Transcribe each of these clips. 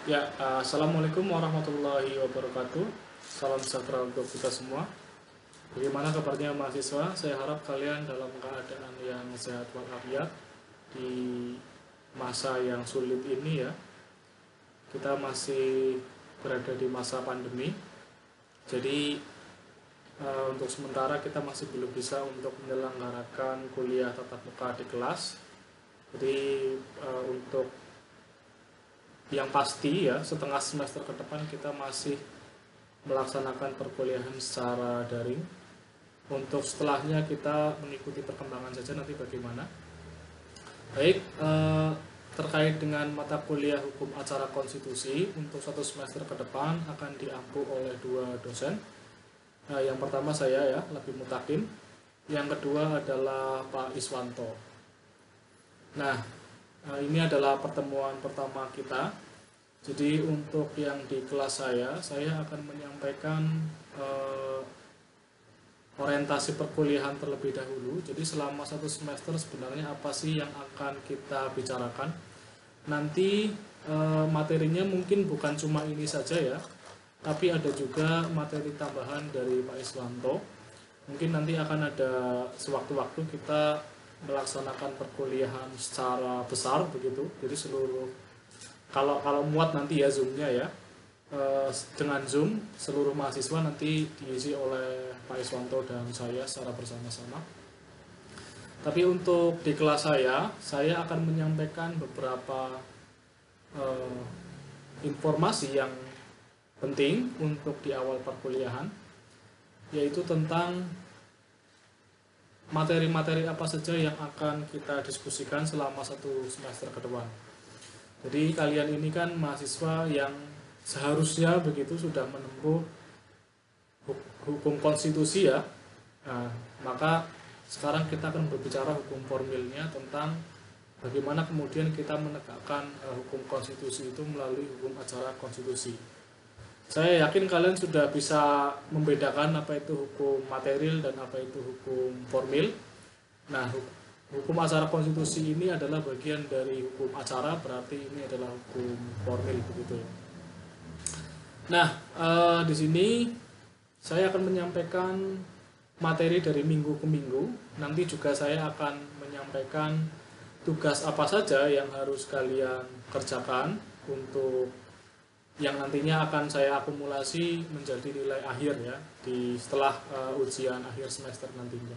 Ya, Assalamualaikum warahmatullahi wabarakatuh. Salam sejahtera untuk kita semua. Bagaimana kabarnya mahasiswa? Saya harap kalian dalam keadaan yang sehat walafiat di masa yang sulit ini ya. Kita masih berada di masa pandemi. Jadi untuk sementara kita masih belum bisa untuk menyelenggarakan kuliah tatap muka di kelas. Jadi untuk yang pasti ya, setengah semester ke depan kita masih melaksanakan perkuliahan secara daring. Untuk setelahnya kita mengikuti perkembangan saja nanti bagaimana. Baik, terkait dengan mata kuliah hukum acara konstitusi untuk satu semester ke depan akan diampu oleh dua dosen. Yang pertama saya ya, Labib Mutakin. Yang kedua adalah Pak Iswanto. Nah, ini adalah pertemuan pertama kita. Jadi untuk yang di kelas saya akan menyampaikan orientasi perkuliahan terlebih dahulu. Jadi selama satu semester sebenarnya apa sih yang akan kita bicarakan. Nanti materinya mungkin bukan cuma ini saja ya, tapi ada juga materi tambahan dari Pak Iswanto. Mungkin nanti akan ada sewaktu-waktu kita melaksanakan perkuliahan secara besar begitu. Jadi seluruh kalau muat nanti ya Zoom-nya ya, dengan Zoom seluruh mahasiswa nanti diisi oleh Pak Iswanto dan saya secara bersama-sama. Tapi untuk di kelas saya akan menyampaikan beberapa informasi yang penting untuk di awal perkuliahan, yaitu tentang materi-materi apa saja yang akan kita diskusikan selama satu semester ke depan. Jadi kalian ini kan mahasiswa yang seharusnya begitu sudah menempuh hukum konstitusi ya. Nah, maka sekarang kita akan berbicara hukum formilnya tentang bagaimana kemudian kita menegakkan hukum konstitusi itu melalui hukum acara konstitusi. Saya yakin kalian sudah bisa membedakan apa itu hukum material dan apa itu hukum formil. Nah, hukum acara konstitusi ini adalah bagian dari hukum acara, berarti ini adalah hukum formil begitu. Nah, di sini saya akan menyampaikan materi dari minggu ke minggu. Nanti juga saya akan menyampaikan tugas apa saja yang harus kalian kerjakan untuk yang nantinya akan saya akumulasi menjadi nilai akhir ya di setelah ujian akhir semester nantinya.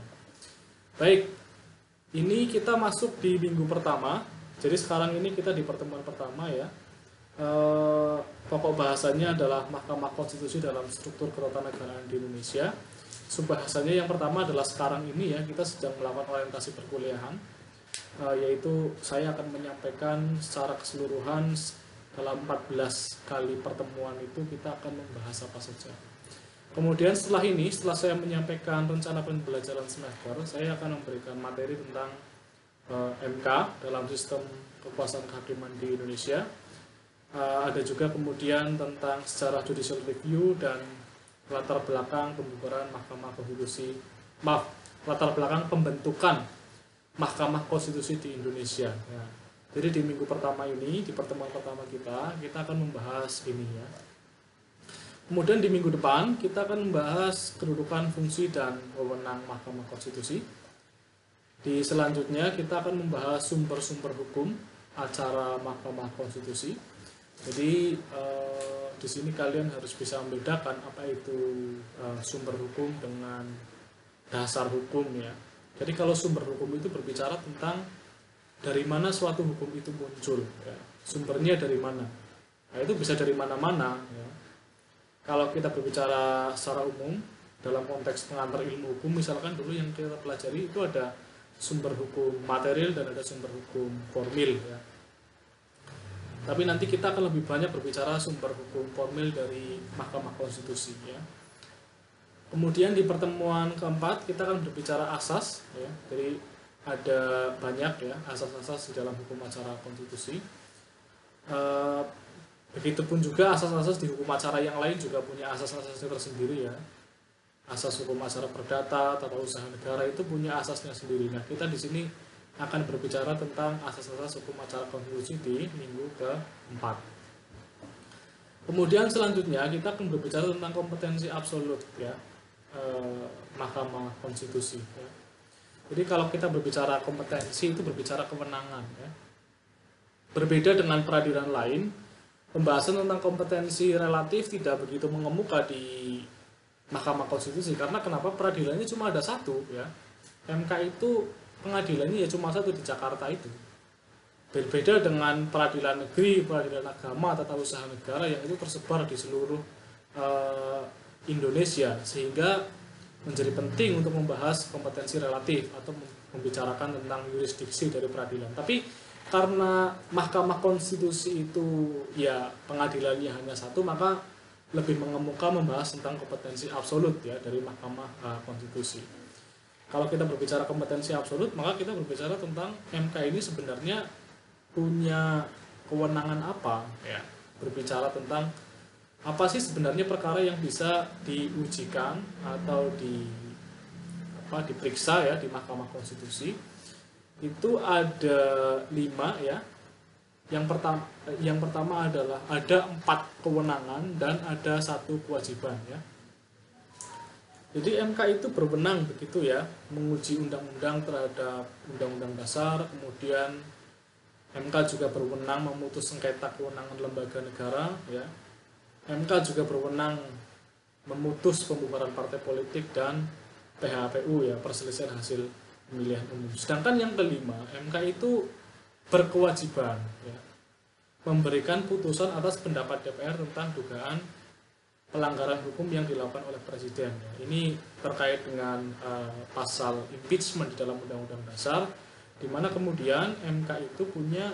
Baik, ini kita masuk di minggu pertama. Jadi sekarang ini kita di pertemuan pertama ya. Pokok bahasanya adalah Mahkamah Konstitusi dalam struktur ketatanegaraan di Indonesia. Subbahasanya yang pertama adalah sekarang ini ya, kita sedang melakukan orientasi perkuliahan, yaitu saya akan menyampaikan secara keseluruhan dalam 14 kali pertemuan itu kita akan membahas apa saja. Kemudian setelah ini, setelah saya menyampaikan rencana pembelajaran semester, saya akan memberikan materi tentang MK dalam sistem kekuasaan kehakiman di Indonesia. Ada juga kemudian tentang sejarah judicial review dan latar belakang pembubaran Mahkamah Konstitusi, latar belakang pembentukan Mahkamah Konstitusi di Indonesia. Ya. Jadi di minggu pertama ini, di pertemuan pertama kita akan membahas ini ya. Kemudian di minggu depan kita akan membahas kedudukan, fungsi, dan wewenang Mahkamah Konstitusi. Di selanjutnya kita akan membahas sumber-sumber hukum acara Mahkamah Konstitusi. Jadi di sini kalian harus bisa membedakan apa itu sumber hukum dengan dasar hukum ya. Jadi kalau sumber hukum itu berbicara tentang dari mana suatu hukum itu muncul, ya. Sumbernya dari mana. Nah itu bisa dari mana-mana. Ya. Kalau kita berbicara secara umum dalam konteks pengantar ilmu hukum, misalkan dulu yang kita pelajari itu ada sumber hukum material dan ada sumber hukum formil. Ya. Tapi nanti kita akan lebih banyak berbicara sumber hukum formil dari Mahkamah Konstitusi. Ya. Kemudian di pertemuan keempat kita akan berbicara asas. Ya. Jadi ada banyak ya asas-asas di dalam hukum acara konstitusi. Begitupun juga asas-asas di hukum acara yang lain juga punya asas-asasnya tersendiri ya. Asas hukum acara perdata, tata usaha negara itu punya asasnya sendiri. Nah, kita di sini akan berbicara tentang asas-asas hukum acara konstitusi di minggu ke-4. Kemudian selanjutnya kita akan berbicara tentang kompetensi absolut ya, Mahkamah Konstitusi ya. Jadi kalau kita berbicara kompetensi itu berbicara kewenangan ya. Berbeda dengan peradilan lain, pembahasan tentang kompetensi relatif tidak begitu mengemuka di Mahkamah Konstitusi. Karena kenapa? Peradilannya cuma ada satu ya. MK itu pengadilannya ya cuma satu di Jakarta itu. Berbeda dengan peradilan negeri, peradilan agama, tata usaha negara yang itu tersebar di seluruh Indonesia, sehingga menjadi penting untuk membahas kompetensi relatif atau membicarakan tentang yurisdiksi dari peradilan. Tapi karena Mahkamah Konstitusi itu ya pengadilannya hanya satu, maka lebih mengemuka membahas tentang kompetensi absolut ya dari Mahkamah Konstitusi. Kalau kita berbicara kompetensi absolut, maka kita berbicara tentang MK ini sebenarnya punya kewenangan apa ya, berbicara tentang apa sih sebenarnya perkara yang bisa diujikan atau diperiksa ya di Mahkamah Konstitusi. Itu ada 5 ya. Yang pertama adalah ada 4 kewenangan dan ada 1 kewajiban ya. Jadi MK itu berwenang begitu ya, menguji undang-undang terhadap undang-undang dasar, kemudian MK juga berwenang memutus sengketa kewenangan lembaga negara ya. MK juga berwenang memutus pembubaran partai politik dan PHPU ya, perselisihan hasil pemilihan umum. Sedangkan yang kelima, MK itu berkewajiban ya, memberikan putusan atas pendapat DPR tentang dugaan pelanggaran hukum yang dilakukan oleh Presiden ya. Ini terkait dengan pasal impeachment di dalam Undang-Undang Dasar, di mana kemudian MK itu punya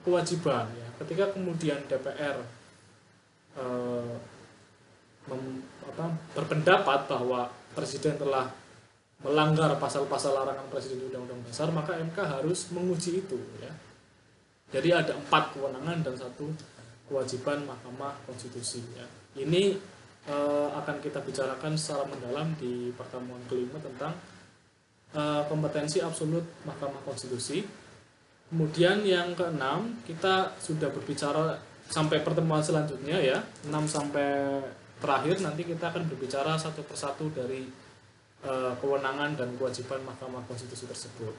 kewajiban ya, ketika kemudian DPR berpendapat bahwa Presiden telah melanggar pasal-pasal larangan Presiden di Undang-Undang Dasar, maka MK harus menguji itu ya. Jadi ada 4 kewenangan dan 1 kewajiban Mahkamah Konstitusi ya. Ini akan kita bicarakan secara mendalam di pertemuan kelima tentang kompetensi absolut Mahkamah Konstitusi. Kemudian yang keenam, kita sudah berbicara sampai pertemuan selanjutnya ya, 6 sampai terakhir nanti kita akan berbicara satu persatu dari kewenangan dan kewajiban Mahkamah Konstitusi tersebut.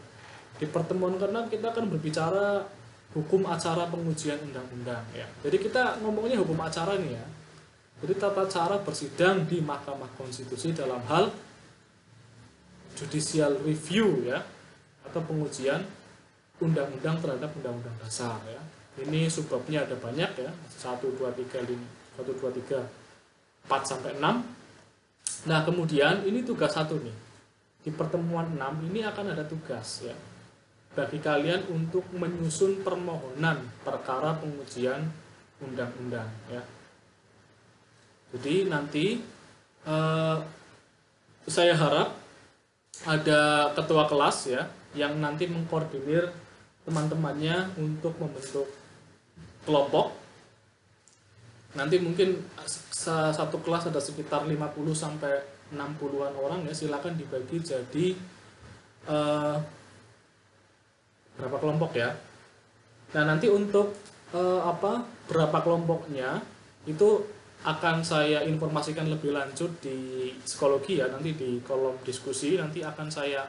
Di pertemuan ke-6 kita akan berbicara hukum acara pengujian undang-undang ya. Jadi kita ngomongnya hukum acara nih ya. Jadi tata cara bersidang di Mahkamah Konstitusi dalam hal judicial review ya, atau pengujian undang-undang terhadap undang-undang dasar ya. Ini subbabnya ada banyak ya, 1, 2, 3, 4 sampai 6. Nah kemudian ini tugas 1 nih. Di pertemuan 6 ini akan ada tugas ya, bagi kalian untuk menyusun permohonan perkara pengujian undang-undang ya. Jadi nanti saya harap ada ketua kelas ya, yang nanti mengkoordinir teman-temannya untuk membentuk kelompok. Nanti mungkin satu kelas ada sekitar 50 sampai 60-an orang ya, silakan dibagi jadi berapa kelompok ya. Nah, nanti untuk berapa kelompoknya itu akan saya informasikan lebih lanjut di psikologi ya, nanti di kolom diskusi nanti akan saya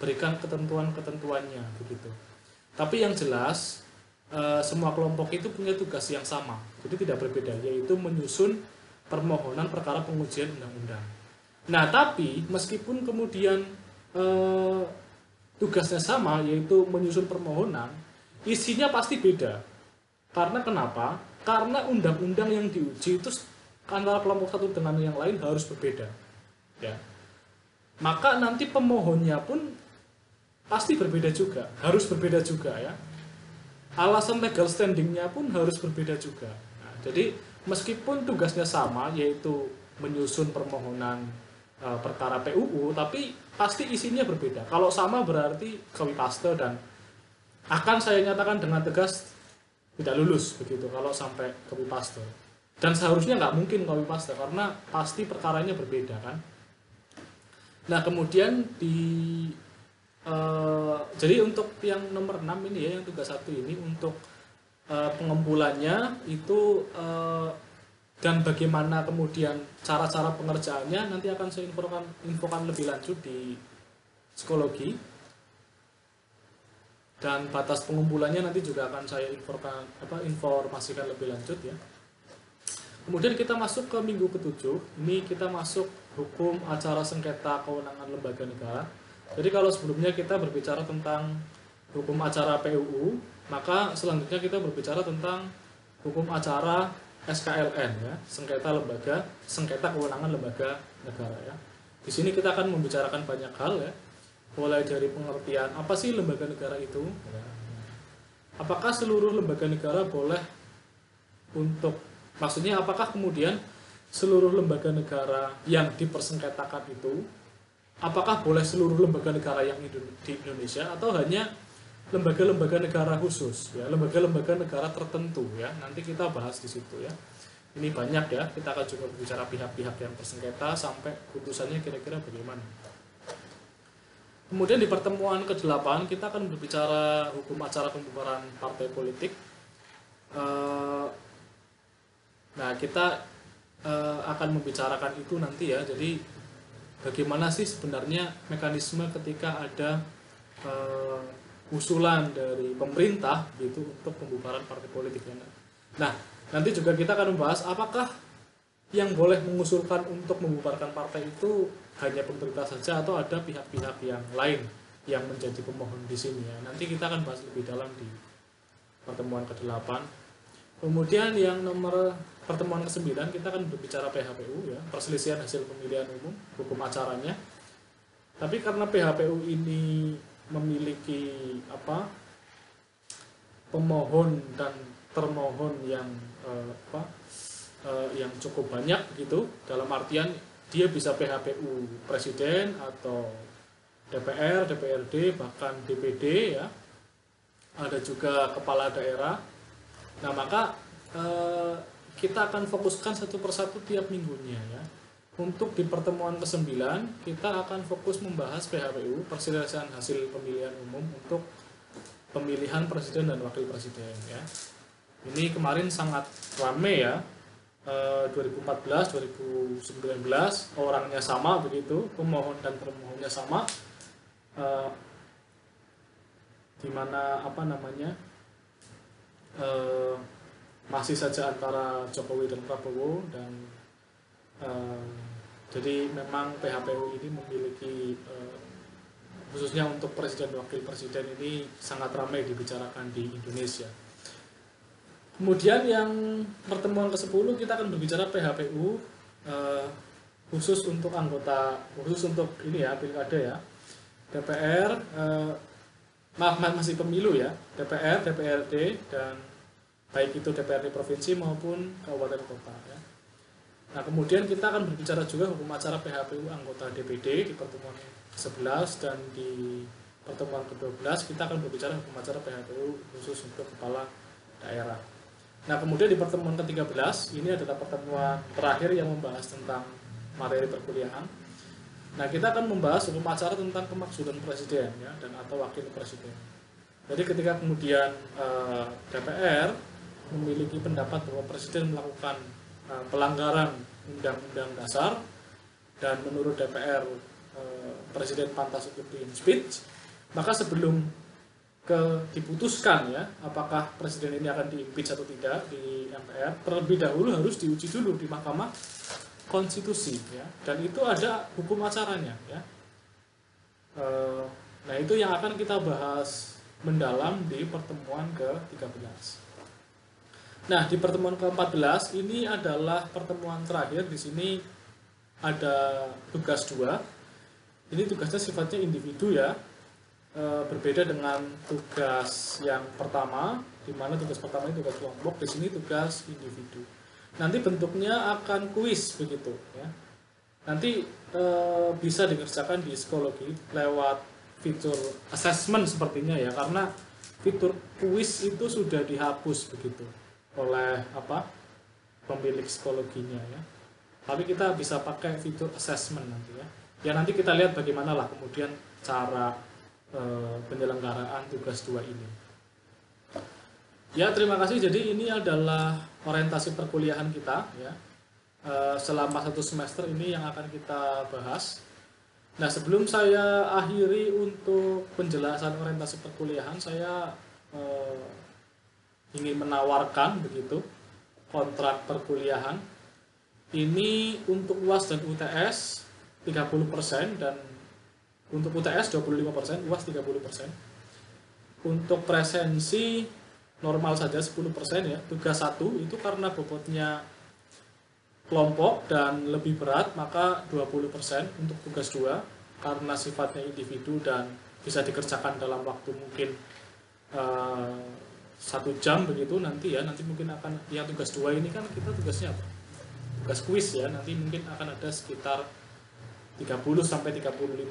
berikan ketentuan-ketentuannya begitu. Tapi yang jelas semua kelompok itu punya tugas yang sama, jadi tidak berbeda, yaitu menyusun permohonan perkara pengujian undang-undang. Nah, tapi meskipun kemudian tugasnya sama, yaitu menyusun permohonan, isinya pasti beda. Karena kenapa? Karena undang-undang yang diuji itu antara kelompok satu dengan yang lain harus berbeda. Ya. Maka nanti pemohonnya pun pasti berbeda juga, harus berbeda juga ya. Alasan legal standingnya pun harus berbeda juga. Nah, jadi meskipun tugasnya sama, yaitu menyusun permohonan perkara PUU, tapi pasti isinya berbeda. Kalau sama berarti copy paste, dan akan saya nyatakan dengan tegas tidak lulus begitu kalau sampai copy paste. Dan seharusnya nggak mungkin copy paste karena pasti perkaranya berbeda kan. Nah kemudian jadi untuk yang nomor 6 ini ya, yang tugas 1 ini untuk pengumpulannya itu dan bagaimana kemudian cara-cara pengerjaannya nanti akan saya infokan lebih lanjut di psikologi, dan batas pengumpulannya nanti juga akan saya informasikan lebih lanjut ya. Kemudian kita masuk ke minggu ke-7, ini kita masuk hukum acara sengketa kewenangan lembaga negara. Jadi kalau sebelumnya kita berbicara tentang hukum acara PUU, maka selanjutnya kita berbicara tentang hukum acara SKLN ya, sengketa kewenangan lembaga negara ya. Di sini kita akan membicarakan banyak hal ya, mulai dari pengertian apa sih lembaga negara itu, ya. Apakah seluruh lembaga negara boleh maksudnya apakah kemudian seluruh lembaga negara yang dipersengketakan itu, apakah boleh seluruh lembaga negara yang di Indonesia atau hanya lembaga-lembaga negara khusus ya, lembaga-lembaga negara tertentu ya. Nanti kita bahas di situ ya. Ini banyak ya, kita akan juga berbicara pihak-pihak yang bersengketa sampai putusannya kira-kira bagaimana. Kemudian di pertemuan ke-8 kita akan berbicara hukum acara pembubaran partai politik. Nah, kita akan membicarakan itu nanti ya. Jadi bagaimana sih sebenarnya mekanisme ketika ada usulan dari pemerintah gitu untuk pembubaran partai politik. Nah, nanti juga kita akan membahas apakah yang boleh mengusulkan untuk membubarkan partai itu hanya pemerintah saja atau ada pihak-pihak yang lain yang menjadi pemohon di sini ya. Nanti kita akan bahas lebih dalam di pertemuan ke-8. Kemudian yang nomor pertemuan ke-9 kita akan berbicara PHPU ya, perselisihan hasil pemilihan umum, hukum acaranya. Tapi karena PHPU ini memiliki pemohon dan termohon yang yang cukup banyak gitu, dalam artian dia bisa PHPU presiden atau DPR, DPRD, bahkan DPD ya. Ada juga kepala daerah. Nah, maka kita akan fokuskan satu persatu tiap minggunya ya. Untuk di pertemuan ke-9 kita akan fokus membahas PHPU, perselisihan hasil pemilihan umum untuk pemilihan presiden dan wakil presiden ya. Ini kemarin sangat rame ya. 2014, 2019 orangnya sama begitu, pemohon dan termohonnya sama. Di mana masih saja antara Jokowi dan Prabowo, dan jadi memang PHPU ini memiliki khususnya untuk presiden dan wakil presiden ini sangat ramai dibicarakan di Indonesia. Kemudian yang pertemuan ke-10 kita akan berbicara PHPU khusus untuk ini ya, pilkada ya, DPR, masih pemilu ya, DPR, DPRD, dan baik itu DPRD provinsi maupun kabupaten kota ya. Nah, kemudian kita akan berbicara juga hukum acara PHPU anggota DPD di pertemuan ke-11, dan di pertemuan ke-12 kita akan berbicara hukum acara PHPU khusus untuk kepala daerah. Nah, kemudian di pertemuan ke-13 ini adalah pertemuan terakhir yang membahas tentang materi perkuliahan. Nah, kita akan membahas hukum acara tentang pemakzulan presiden ya, dan atau wakil presiden. Jadi ketika kemudian DPR memiliki pendapat bahwa presiden melakukan pelanggaran undang-undang dasar, dan menurut DPR presiden pantas untuk di-impeach, maka sebelum diputuskan ya apakah presiden ini akan di-impeach atau tidak di MPR, terlebih dahulu harus diuji dulu di Mahkamah Konstitusi ya, dan itu ada hukum acaranya ya. Nah, itu yang akan kita bahas mendalam di pertemuan ke-13. Nah, di pertemuan ke-14 ini adalah pertemuan terakhir. Di sini ada tugas 2. Ini tugasnya sifatnya individu ya. Berbeda dengan tugas yang pertama, di mana tugas pertama itu tugas kelompok, di sini tugas individu. Nanti bentuknya akan kuis begitu ya. Nanti bisa dikerjakan di psikologi lewat fitur assessment sepertinya ya, karena fitur kuis itu sudah dihapus begitu oleh pemilik psikologinya ya. Tapi kita bisa pakai fitur assessment nanti ya. Ya, nanti kita lihat bagaimana lah kemudian cara penyelenggaraan tugas 2 ini. Ya, terima kasih. Jadi ini adalah orientasi perkuliahan kita ya. selama satu semester ini yang akan kita bahas. Nah, sebelum saya akhiri untuk penjelasan orientasi perkuliahan, saya ingin menawarkan begitu kontrak perkuliahan. Ini untuk UAS dan UTS 30% dan untuk UTS 25%, UAS 30%. Untuk presensi normal saja 10% ya. Tugas 1 itu karena bobotnya kelompok dan lebih berat maka 20%. Untuk tugas 2 karena sifatnya individu dan bisa dikerjakan dalam waktu mungkin 1 jam begitu nanti mungkin akan yang tugas 2 ini kan kita tugasnya apa? Tugas kuis ya, nanti mungkin akan ada sekitar 30-35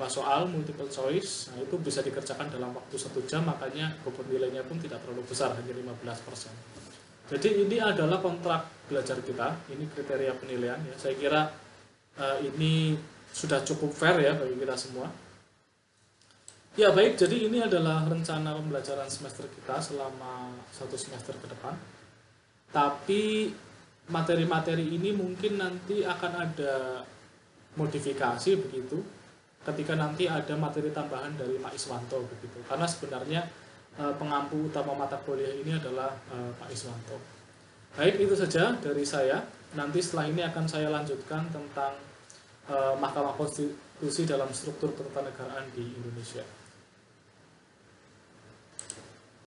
soal multiple choice. Nah, itu bisa dikerjakan dalam waktu 1 jam, makanya bobot nilainya pun tidak terlalu besar, hanya 15%. Jadi ini adalah kontrak belajar kita, ini kriteria penilaian ya. Saya kira ini sudah cukup fair ya bagi kita semua. Ya baik, jadi ini adalah rencana pembelajaran semester kita selama 1 semester ke depan. Tapi materi-materi ini mungkin nanti akan ada modifikasi begitu ketika nanti ada materi tambahan dari Pak Iswanto begitu, karena sebenarnya pengampu utama mata kuliah ini adalah Pak Iswanto. Baik, itu saja dari saya. Nanti setelah ini akan saya lanjutkan tentang Mahkamah Konstitusi dalam struktur ketatanegaraan di Indonesia.